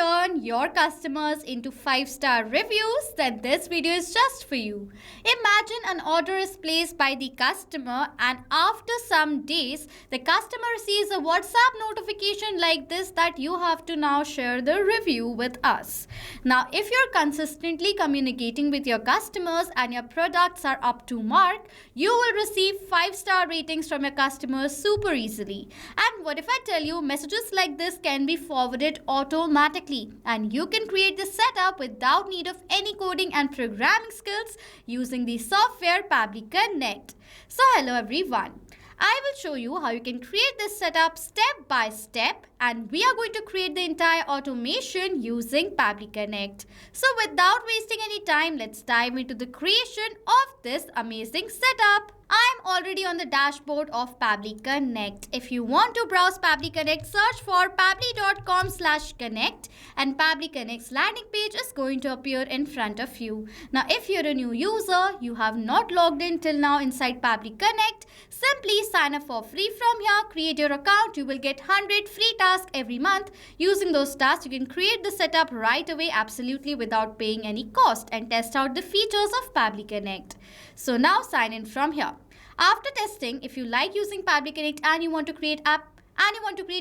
turn your customers into 5-star reviews, then this video is just for you. Imagine an order is placed by the customer and after some days, the customer receives a WhatsApp notification like this that you have to now share the review with us. Now, if you're consistently communicating with your customers and your products are up to mark, you will receive 5-star ratings from your customers super easily. And what if I tell you messages like this can be forwarded automatically and you can create this setup without need of any coding and programming skills using the software Pabbly Connect. So hello everyone. I will show you how you can create this setup step by step, and we are going to create the entire automation using Pabbly Connect. So without wasting any time, let's dive into the creation of this amazing setup. I'm already on the dashboard of Pabbly Connect. If you want to browse Pabbly Connect, search for pabbly.com/connect and Pabbly Connect's landing page is going to appear in front of you. Now, if you're a new user, you have not logged in till now inside Pabbly Connect, simply sign up for free from here, create your account, you will get 100 free tasks every month. Using those tasks, you can create the setup right away absolutely without paying any cost and test out the features of Pabbly Connect. So now sign in from here. After testing, if you like using Pabbly Connect and you want to create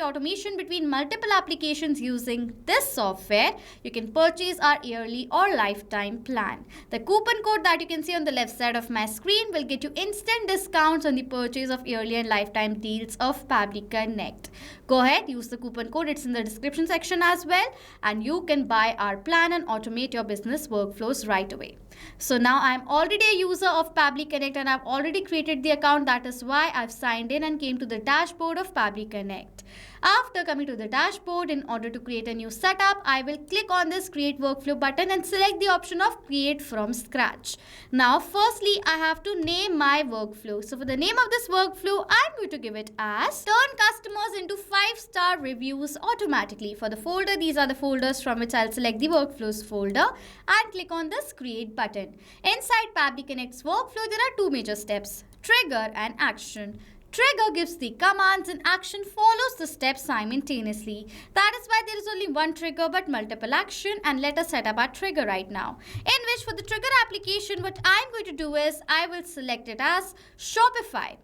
automation between multiple applications using this software, you can purchase our yearly or lifetime plan. The coupon code that you can see on the left side of my screen will get you instant discounts on the purchase of yearly and lifetime deals of Pabbly Connect. Go ahead, use the coupon code, it's in the description section as well, and you can buy our plan and automate your business workflows right away. So now I'm already a user of Pabbly Connect and I've already created the account. That is why I've signed in and came to the dashboard of Pabbly Connect. After coming to the dashboard, in order to create a new setup, I will click on this create workflow button and select the option of create from scratch. Now firstly, I have to name my workflow. So for the name of this workflow, I'm going to give it as turn customers into 5-star reviews automatically. For the folder, these are the folders from which I'll select the workflows folder and click on this create button. Inside Pabbly Connect's workflow, there are two major steps, trigger and action. Trigger gives the commands and action follows the steps simultaneously. That is why there is only one trigger but multiple action, and let us set up our trigger right now. In which for the trigger application, what I'm going to do is I will select it as Shopify.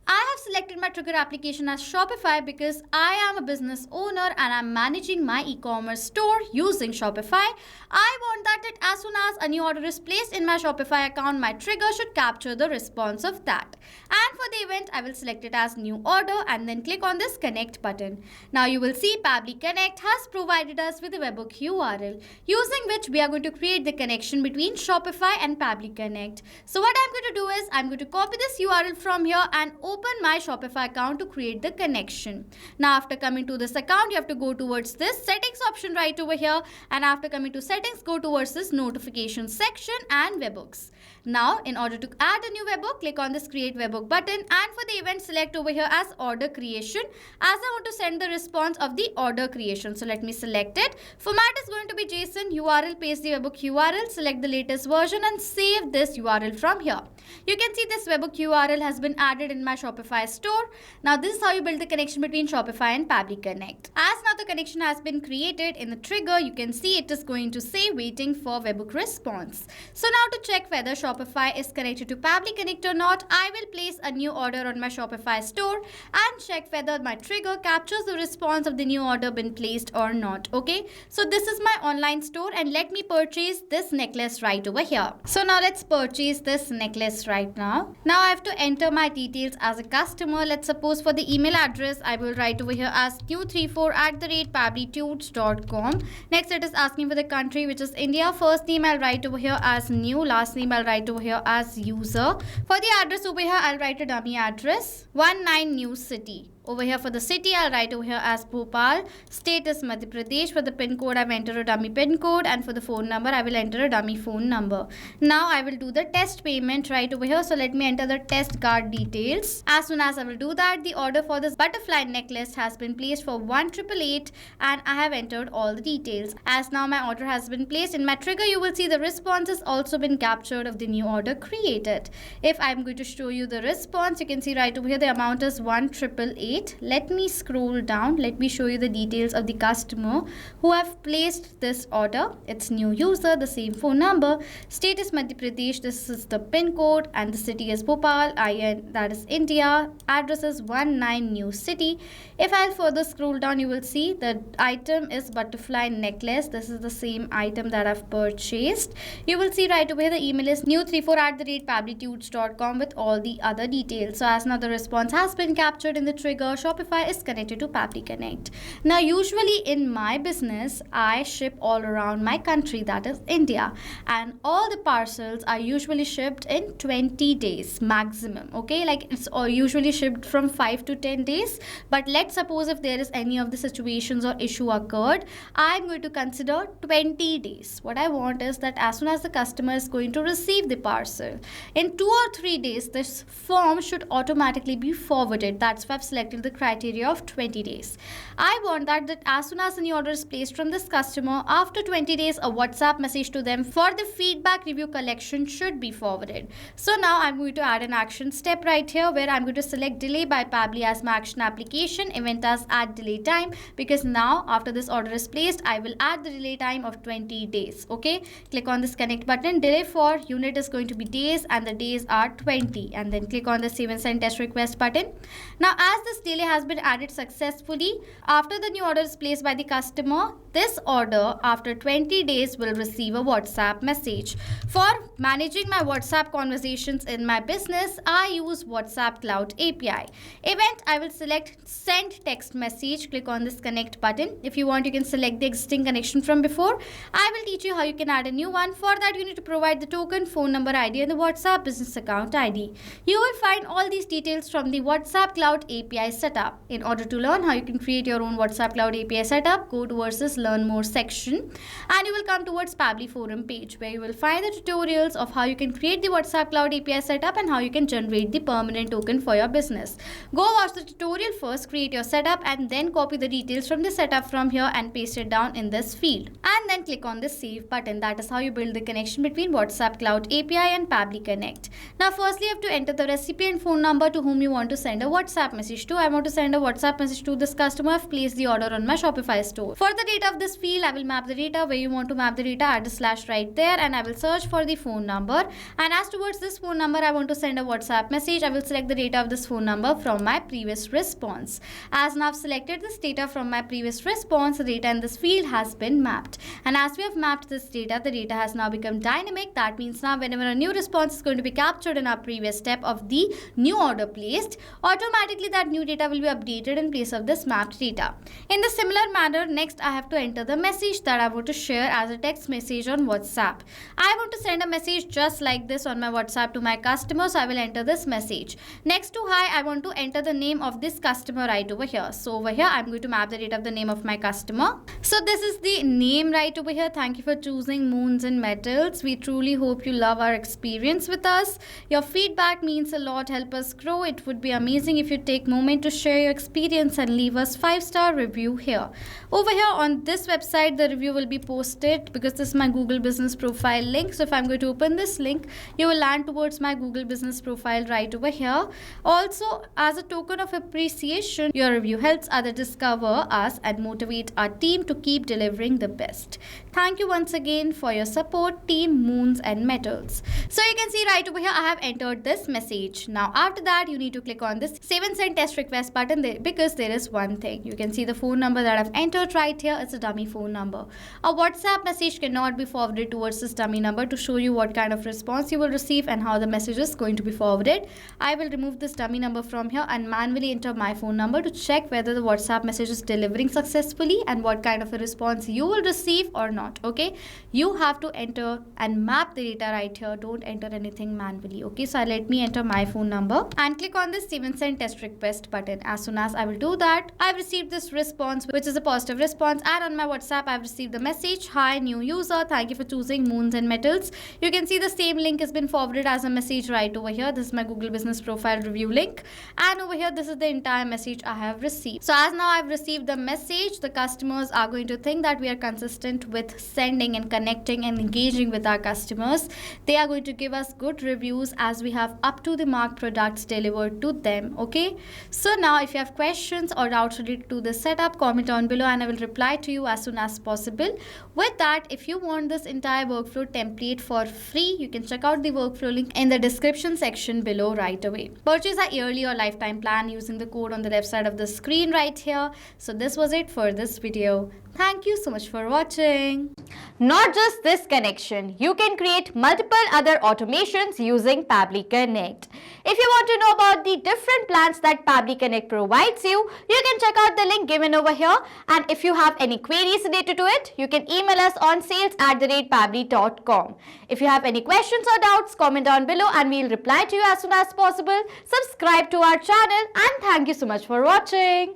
I have selected my trigger application as Shopify because I am a business owner and I'm managing my e-commerce store using Shopify. I want that as soon as a new order is placed in my Shopify account, my trigger should capture the response of that. And for the event, I will select it as new order and then click on this connect button. Now you will see Pabbly Connect has provided us with a webhook URL using which we are going to create the connection between Shopify and Pabbly Connect. So what I'm going to do is I'm going to copy this URL from here and open my Shopify account to create the connection. Now after coming to this account, you have to go towards this settings option right over here, and after coming to settings, go towards this notification section and webhooks. Now in order to add a new webhook, click on this create webhook button, and for the event, select over here as order creation, as I want to send the response of the order creation. So let me select it. Format is going to be JSON, URL, paste the webhook URL, select the latest version and save this URL from here. You can see this webhook URL has been added in my Shopify store. Now this is how you build the connection between Shopify and Pabbly Connect. As now the connection has been created, in the trigger you can see it is going to say waiting for webhook response. So now to check whether Shopify is connected to Pabbly Connect or not, I will place a new order on my Shopify store and check whether my trigger captures the response of the new order been placed or not. Okay, so this is my online store and let me purchase this necklace right over here. So now let's purchase this necklace right now. Now I have to enter my details as a customer. Let's suppose for the email address, I will write over here as new34@pabblytudes.com. Next it is asking for the country, which is India. First name I'll write over here as new, last name I'll write over here as user. For the address over here, I'll write a dummy address, 19 New City. Over here for the city, I'll write over here as Bhopal. State is Madhya Pradesh. For the pin code, I've entered a dummy pin code. And for the phone number, I will enter a dummy phone number. Now, I will do the test payment right over here. So, let me enter the test card details. As soon as I will do that, the order for this butterfly necklace has been placed for 1,888 and I have entered all the details. As now my order has been placed, in my trigger, you will see the response has also been captured of the new order created. If I'm going to show you the response, you can see right over here, the amount is 1,888. update. Let me scroll down. Let me show you the details of the customer who have placed this order. It's new user, the same phone number, state is Madhya Pradesh, this is the pin code, and the city is Bhopal, IN that is India, address is 19 New City. If I'll further scroll down, you will see the item is butterfly necklace. This is the same item that I've purchased. You will see right away the email is new34@pabblytudes.com with all the other details. So as now the response has been captured in the trigger, Shopify is connected to Pabbly Connect. Now usually in my business, I ship all around my country, that is India, and all the parcels are usually shipped in 20 days maximum. Okay, like it's usually shipped from 5 to 10 days, but let's suppose if there is any of the situations or issue occurred, I'm going to consider 20 days. What I want is that as soon as the customer is going to receive the parcel, in 2 or 3 days this form should automatically be forwarded. That's why I've selected the criteria of 20 days. I want that as soon as the new order is placed from this customer, after 20 days a WhatsApp message to them for the feedback review collection should be forwarded. So now I'm going to add an action step right here where I'm going to select delay by Pabbly as my action application, event as add delay time, because now after this order is placed I will add the delay time of 20 days. Okay, click on this connect button. Delay for unit is going to be days and the days are 20, and then click on the save and send test request button. Now as this delay has been added successfully, after the new order is placed by the customer, this order after 20 days will receive a WhatsApp message. For managing my WhatsApp conversations in my business, I use WhatsApp Cloud API. Event, I will select send text message. Click on this connect button. If you want, you can select the existing connection from before. I will teach you how you can add a new one. For that, you need to provide the token, phone number ID and the WhatsApp business account ID. You will find all these details from the WhatsApp Cloud API setup. In order to learn how you can create your own WhatsApp Cloud API setup, go towards this learn more section and you will come towards Pabbly forum page where you will find the tutorials of how you can create the WhatsApp Cloud API setup and how you can generate the permanent token for your business. Go watch the tutorial first, create your setup, and then copy the details from the setup from here and paste it down in this field. And then click on the save button. That is how you build the connection between WhatsApp Cloud API and Pabbly Connect. Now firstly, you have to enter the recipient phone number to whom you want to send a WhatsApp message to. I want to send a WhatsApp message to this customer. I've placed the order on my Shopify store. For the data of this field, I will map the data where you want to map the data, add a slash right there, and I will search for the phone number. And as towards this phone number, I want to send a WhatsApp message. I will select the data of this phone number from my previous response. As now I've selected this data from my previous response, the data in this field has been mapped. And as we have mapped this data, the data has now become dynamic. That means now whenever a new response is going to be captured in our previous step of the new order placed, automatically that new data will be updated in place of this mapped data. In the similar manner, next I have to enter the message that I want to share as a text message on WhatsApp. I want to send a message just like this on my WhatsApp to my customer, so I will enter this message. Next to hi, I want to enter the name of this customer right over here. So over here, I'm going to map the data of the name of my customer. So this is the name right over here. Thank you for choosing Moons and Metals. We truly hope you love our experience with us. Your feedback means a lot. Help us grow. It would be amazing if you take a moment to share your experience and leave us 5-star review here. Over here on this website, the review will be posted because this is my Google business profile link. So if I'm going to open this link, you will land towards my Google business profile right over here. Also, as a token of appreciation, your review helps others discover us and motivate our team to keep delivering the best. Thank you once again for your support, team Moons and Metals. So you can see right over here, I have entered this message. Now after that, you need to click on this save and send test request button there, because there is one thing. You can see the phone number that I've entered right here. It's a dummy phone number. A WhatsApp message cannot be forwarded towards this dummy number. To show you what kind of response you will receive and how the message is going to be forwarded, I will remove this dummy number from here and manually enter my phone number to check whether the WhatsApp message is delivering successfully and what kind of a response you will receive or not. Okay, you have to enter and map the data right here. Don't enter anything manually. Okay, so let me enter my phone number and click on this save and send test request button. As soon as I will do that, I've received this response, which is a positive response, and on my WhatsApp I've received the message, hi new user, thank you for choosing Moons and Metals. You can see the same link has been forwarded as a message right over here. This is my Google business profile review link, and over here this is the entire message I have received. So as now I've received the message, the customers are going to think that we are consistent with sending and connecting and engaging with our customers. They are going to give us good reviews as we have up to the mark products delivered to them. Okay, So now if you have questions or doubts related to this setup, comment down below and I will reply to you as soon as possible. With that, if you want this entire workflow template for free, you can check out the workflow link in the description section below right away. Purchase a yearly or lifetime plan using the code on the left side of the screen right here. So this was it for this video. Thank you so much for watching. Not just this connection, you can create multiple other automations using Pabbly Connect. If you want to know about the different plans that Pabbly Connect provides you, you can check out the link given over here. And if you have any queries related to it, you can email us on sales@pabbly.com. If you have any questions or doubts, comment down below and we'll reply to you as soon as possible. Subscribe to our channel and thank you so much for watching.